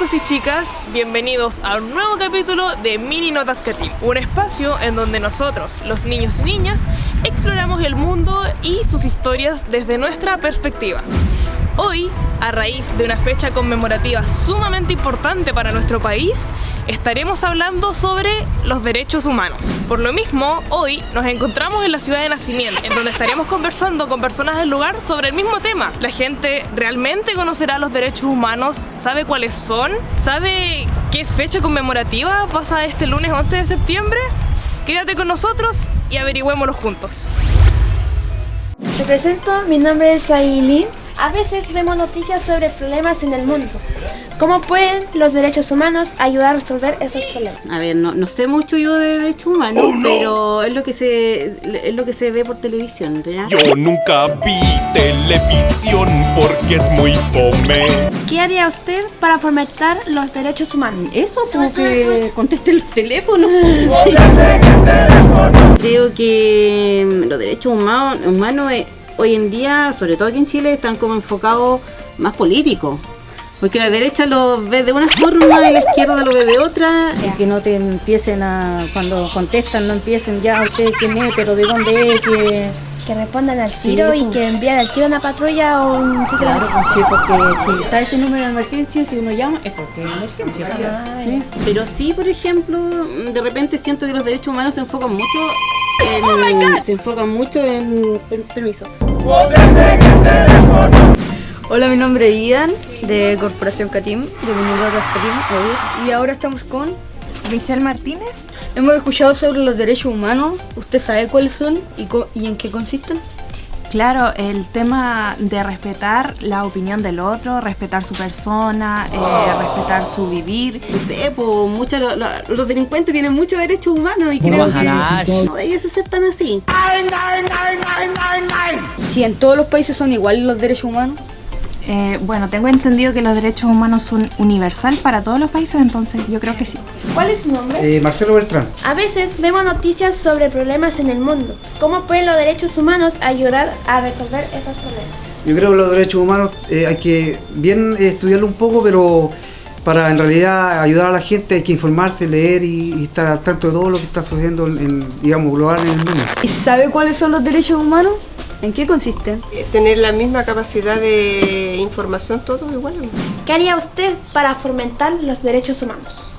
chicos y chicas, bienvenidos a un nuevo capítulo de Mini Notas Catim, un espacio en donde nosotros, los niños y niñas, exploramos el mundo y sus historias desde nuestra perspectiva. Hoy, a raíz de una fecha conmemorativa sumamente importante para nuestro país, estaremos hablando sobre los derechos humanos. Por lo mismo, hoy nos encontramos en la ciudad de nacimiento, en donde estaremos conversando con personas del lugar sobre el mismo tema. ¿La gente realmente conocerá los derechos humanos? ¿Sabe cuáles son? ¿Sabe qué fecha conmemorativa pasa este lunes 11 de septiembre? Quédate con nosotros y averigüémoslo juntos. Me presento, mi nombre es Ailín. A veces vemos noticias sobre problemas en el mundo. ¿Cómo pueden los derechos humanos ayudar a resolver esos problemas? A ver, no sé mucho yo de derechos humanos, pero es lo que se ve por televisión, ¿ya? Yo nunca vi televisión porque es muy fome. ¿Qué haría usted para fomentar los derechos humanos? Eso, como que contesten los teléfonos. Creo que los derechos humanos hoy en día, sobre todo aquí en Chile, están como enfocados más políticos. Porque la derecha lo ve de una forma y la izquierda lo ve de otra. Que no te empiecen cuando contestan, no empiecen ya, ¿usted quién es? ¿Pero de dónde es? Que respondan al tiro y que envíen al tiro una patrulla o un sitio. Claro, sí, porque si está ese número de emergencia, si uno llama, es porque es emergencia. ¿Sí? Pero sí, por ejemplo, de repente siento que los derechos humanos se enfocan mucho en permiso. Hola, mi nombre es Ian, de Corporación Catim, de Mini Notas Catim, obvio. Y ahora estamos con Michelle Martínez. Hemos escuchado sobre los derechos humanos. ¿Usted sabe cuáles son y en qué consisten? Claro, el tema de respetar la opinión del otro, respetar su persona, respetar su vivir. No sé, pues los delincuentes tienen muchos derechos humanos y creo que no debiese ser tan así. Si en todos los países son iguales los derechos humanos. Bueno, tengo entendido que los derechos humanos son universal para todos los países, entonces yo creo que sí. ¿Cuál es su nombre? Marcelo Beltrán. A veces vemos noticias sobre problemas en el mundo. ¿Cómo pueden los derechos humanos ayudar a resolver esos problemas? Yo creo que los derechos humanos hay que bien estudiarlo un poco, pero para en realidad ayudar a la gente hay que informarse, leer y estar al tanto de todo lo que está sucediendo global en el mundo. ¿Y sabe cuáles son los derechos humanos? ¿En qué consisten? Tener la misma capacidad de información, todos igual. ¿Qué haría usted para fomentar los derechos humanos?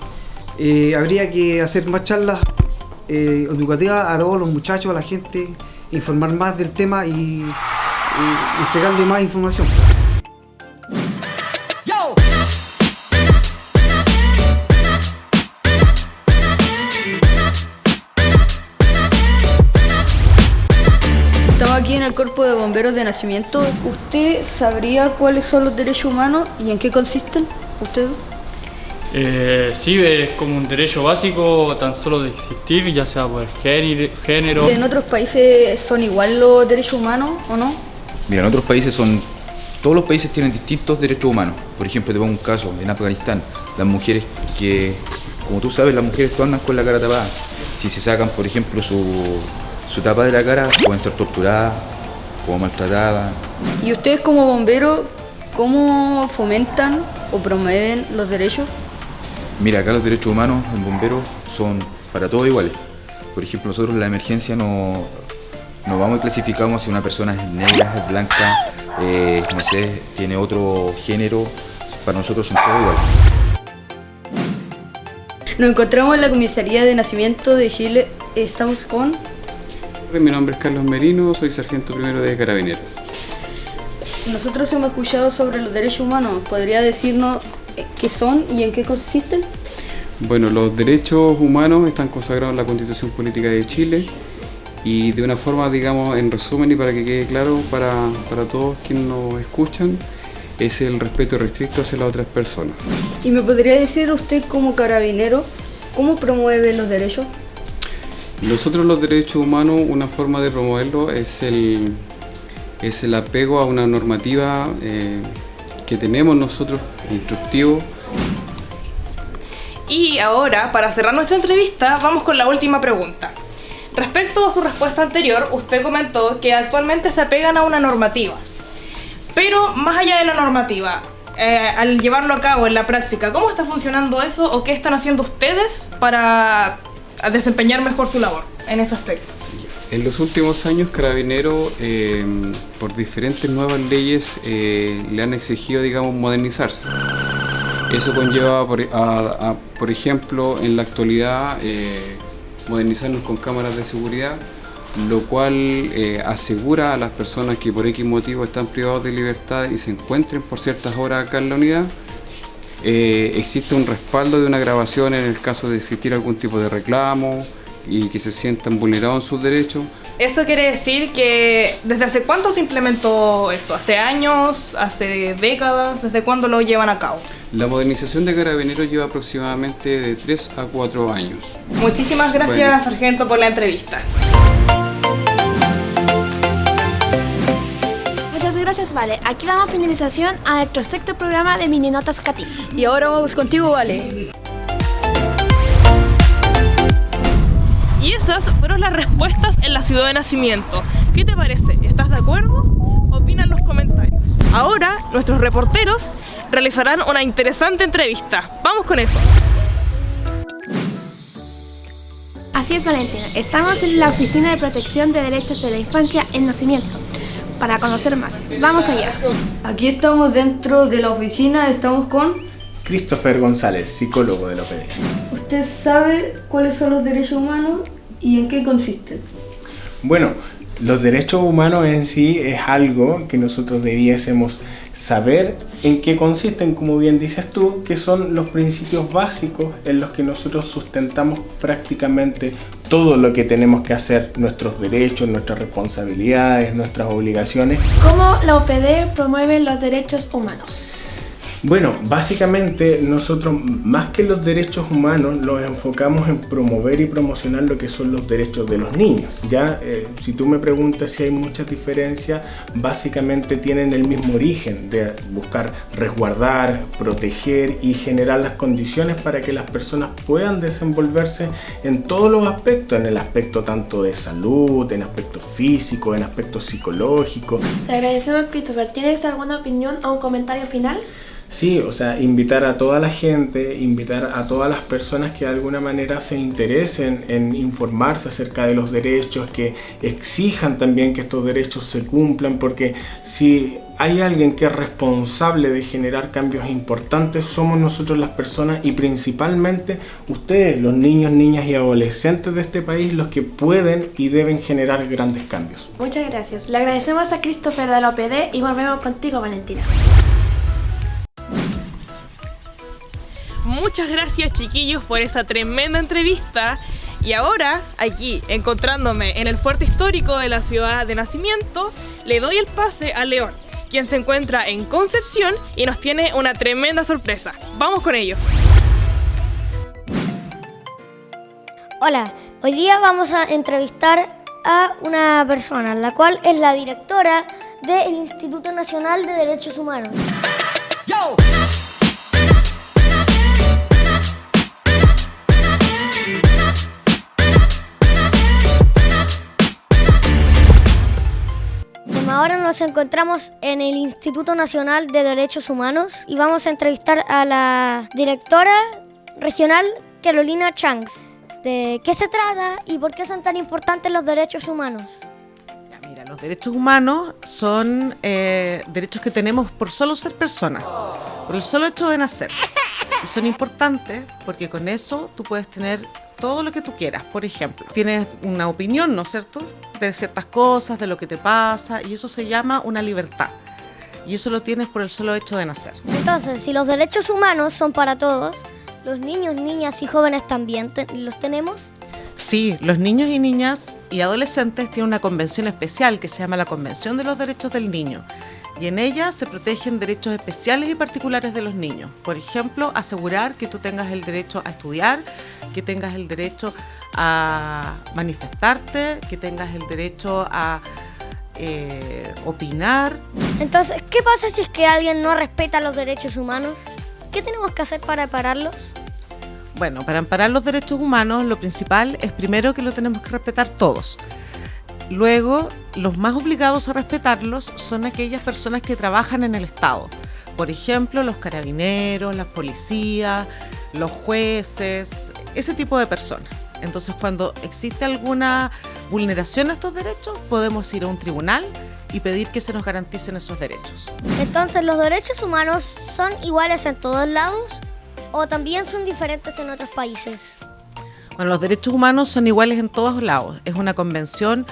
Habría que hacer más charlas educativas a todos los muchachos, a la gente, informar más del tema y entregarle más información. Estamos aquí en el Cuerpo de Bomberos de Nacimiento. ¿Usted sabría cuáles son los derechos humanos y en qué consisten? ¿Usted? Sí, es como un derecho básico tan solo de existir, ya sea por género. ¿En otros países son igual los derechos humanos o no? Mira, en otros países todos los países tienen distintos derechos humanos. Por ejemplo, te pongo un caso, en Afganistán, las mujeres que, como tú sabes, las mujeres todas andan con la cara tapada. Si se sacan, por ejemplo, su tapa de la cara, pueden ser torturadas o maltratadas. ¿Y ustedes como bomberos, cómo fomentan o promueven los derechos? Mira, acá los derechos humanos en bomberos son para todos iguales. Por ejemplo, nosotros en la emergencia no vamos y clasificamos si una persona es negra, es blanca, no sé, tiene otro género. Para nosotros son todos iguales. Nos encontramos en la Comisaría de Nacimiento de Chile. Estamos con... Mi nombre es Carlos Merino, soy sargento primero de Carabineros. Nosotros hemos escuchado sobre los derechos humanos. ¿Podría decirnos qué son y en qué consisten? Bueno, los derechos humanos están consagrados en la Constitución Política de Chile y de una forma, digamos, en resumen y para que quede claro para todos quienes nos escuchan, es el respeto irrestricto hacia las otras personas. ¿Y me podría decir usted como carabinero cómo promueve los derechos? Nosotros los derechos humanos, una forma de promoverlo es el apego a una normativa que tenemos nosotros, instructivo. Y ahora, para cerrar nuestra entrevista, vamos con la última pregunta. Respecto a su respuesta anterior, usted comentó que actualmente se apegan a una normativa. Pero más allá de la normativa, al llevarlo a cabo en la práctica, ¿cómo está funcionando eso o qué están haciendo ustedes para desempeñar mejor su labor en ese aspecto? En los últimos años, Carabineros, por diferentes nuevas leyes, le han exigido, digamos, modernizarse. Eso conlleva, por ejemplo, en la actualidad, modernizarnos con cámaras de seguridad, lo cual asegura a las personas que por X motivo están privados de libertad y se encuentren por ciertas horas acá en la unidad, existe un respaldo de una grabación en el caso de existir algún tipo de reclamo y que se sientan vulnerados en sus derechos. Eso quiere decir que ¿desde hace cuánto se implementó eso? ¿Hace años? ¿Hace décadas? ¿Desde cuándo lo llevan a cabo? La modernización de Carabineros lleva aproximadamente de 3 a 4 años. Muchísimas gracias, bueno, sargento, por la entrevista. Muchas gracias, Vale. Aquí damos finalización a nuestro sexto programa de Mini Notas Catim. Y ahora vamos contigo, Vale. Y esas fueron las respuestas en la ciudad de nacimiento. ¿Qué te parece? ¿Estás de acuerdo? Opina en los comentarios. Ahora, nuestros reporteros realizarán una interesante entrevista. ¡Vamos con eso! Así es, Valentina. Estamos en la Oficina de Protección de Derechos de la Infancia en Nacimiento. Para conocer más, vamos allá. Aquí estamos dentro de la oficina, estamos con Christopher González, psicólogo de la OPD. ¿Usted sabe cuáles son los derechos humanos y en qué consisten? Bueno, los derechos humanos en sí es algo que nosotros debiésemos saber en qué consisten, como bien dices tú, que son los principios básicos en los que nosotros sustentamos prácticamente todo lo que tenemos que hacer, nuestros derechos, nuestras responsabilidades, nuestras obligaciones. ¿Cómo la OPD promueve los derechos humanos? Bueno, básicamente nosotros más que los derechos humanos los enfocamos en promover y promocionar lo que son los derechos de los niños. Ya, si tú me preguntas si hay muchas diferencias, básicamente tienen el mismo origen de buscar resguardar, proteger y generar las condiciones para que las personas puedan desenvolverse en todos los aspectos, en el aspecto tanto de salud, en aspectos físicos, en aspectos psicológicos. Te agradecemos, Christopher. ¿Tienes alguna opinión o un comentario final? Sí, o sea, invitar a toda la gente, invitar a todas las personas que de alguna manera se interesen en informarse acerca de los derechos, que exijan también que estos derechos se cumplan, porque si hay alguien que es responsable de generar cambios importantes, somos nosotros las personas y principalmente ustedes, los niños, niñas y adolescentes de este país, los que pueden y deben generar grandes cambios. Muchas gracias. Le agradecemos a Christopher de la OPD y volvemos contigo, Valentina. Muchas gracias, chiquillos, por esa tremenda entrevista. Y ahora, aquí, encontrándome en el fuerte histórico de la ciudad de nacimiento, le doy el pase a León, quien se encuentra en Concepción y nos tiene una tremenda sorpresa. ¡Vamos con ello! Hola, hoy día vamos a entrevistar a una persona, la cual es la directora del Instituto Nacional de Derechos Humanos. ¡Yo! Ahora nos encontramos en el Instituto Nacional de Derechos Humanos y vamos a entrevistar a la directora regional Carolina Changs. ¿De qué se trata y por qué son tan importantes los derechos humanos? Mira, los derechos humanos son derechos que tenemos por solo ser personas, por el solo hecho de nacer. Y son importantes porque con eso tú puedes tener todo lo que tú quieras. Por ejemplo, tienes una opinión, ¿no es cierto?, de ciertas cosas, de lo que te pasa, y eso se llama una libertad. Y eso lo tienes por el solo hecho de nacer. Entonces, si los derechos humanos son para todos, ¿los niños, niñas y jóvenes también los tenemos? Sí, los niños y niñas y adolescentes tienen una convención especial que se llama la Convención de los Derechos del Niño. Y en ella se protegen derechos especiales y particulares de los niños. Por ejemplo, asegurar que tú tengas el derecho a estudiar, que tengas el derecho a manifestarte, que tengas el derecho a opinar. Entonces, ¿qué pasa si es que alguien no respeta los derechos humanos? ¿Qué tenemos que hacer para ampararlos? Bueno, para amparar los derechos humanos, lo principal es primero que lo tenemos que respetar todos. Luego, los más obligados a respetarlos son aquellas personas que trabajan en el Estado. Por ejemplo, los carabineros, las policías, los jueces, ese tipo de personas. Entonces, cuando existe alguna vulneración a estos derechos, podemos ir a un tribunal y pedir que se nos garanticen esos derechos. Entonces, ¿los derechos humanos son iguales en todos lados o también son diferentes en otros países? Bueno, los derechos humanos son iguales en todos lados. Es una convención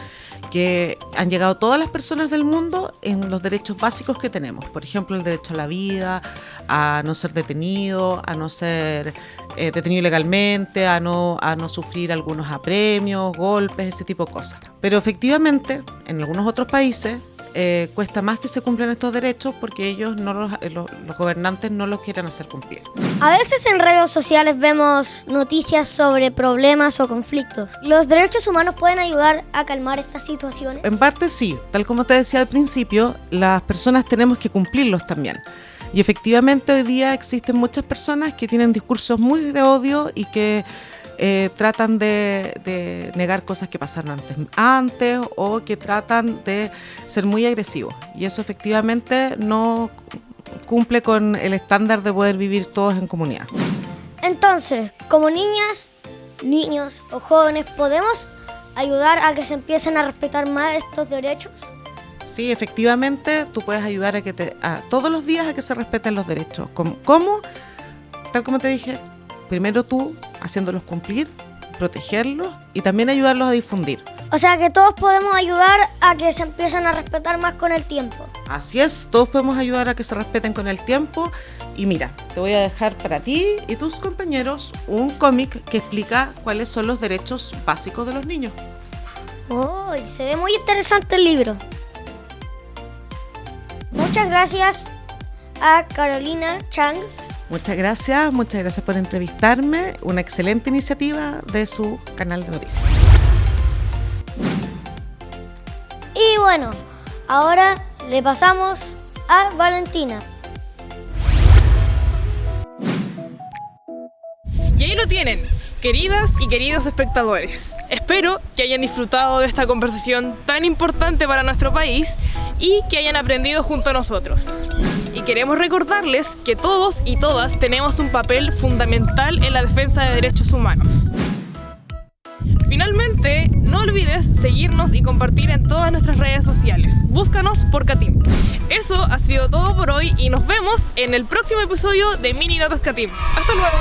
que han llegado todas las personas del mundo en los derechos básicos que tenemos. Por ejemplo, el derecho a la vida, a no ser detenido, a no ser detenido ilegalmente, a no sufrir algunos apremios, golpes, ese tipo de cosas. Pero efectivamente, en algunos otros países cuesta más que se cumplan estos derechos porque ellos, los gobernantes, no los quieren hacer cumplir. A veces en redes sociales vemos noticias sobre problemas o conflictos. ¿Los derechos humanos pueden ayudar a calmar estas situaciones? En parte sí, tal como te decía al principio, las personas tenemos que cumplirlos también. Y efectivamente hoy día existen muchas personas que tienen discursos muy de odio y que tratan de negar cosas que pasaron antes o que tratan de ser muy agresivos. Y eso efectivamente no cumple con el estándar de poder vivir todos en comunidad. Entonces, como niñas, niños o jóvenes, ¿podemos ayudar a que se empiecen a respetar más estos derechos? Sí, efectivamente, tú puedes ayudar a todos los días a que se respeten los derechos. ¿Cómo? Tal como te dije, primero tú haciéndolos cumplir, protegerlos y también ayudarlos a difundir. O sea que todos podemos ayudar a que se empiecen a respetar más con el tiempo. Así es, todos podemos ayudar a que se respeten con el tiempo. Y mira, te voy a dejar para ti y tus compañeros un cómic que explica cuáles son los derechos básicos de los niños. Oh, se ve muy interesante el libro. Muchas gracias a Carolina Changs. Muchas gracias por entrevistarme. Una excelente iniciativa de su canal de noticias. Y bueno, ahora le pasamos a Valentina. Y ahí lo tienen, queridas y queridos espectadores. Espero que hayan disfrutado de esta conversación tan importante para nuestro país y que hayan aprendido junto a nosotros. Y queremos recordarles que todos y todas tenemos un papel fundamental en la defensa de derechos humanos. Finalmente, no olvides seguirnos y compartir en todas nuestras redes sociales. Búscanos por Catim. Eso ha sido todo por hoy y nos vemos en el próximo episodio de Mini Notas Catim. ¡Hasta luego!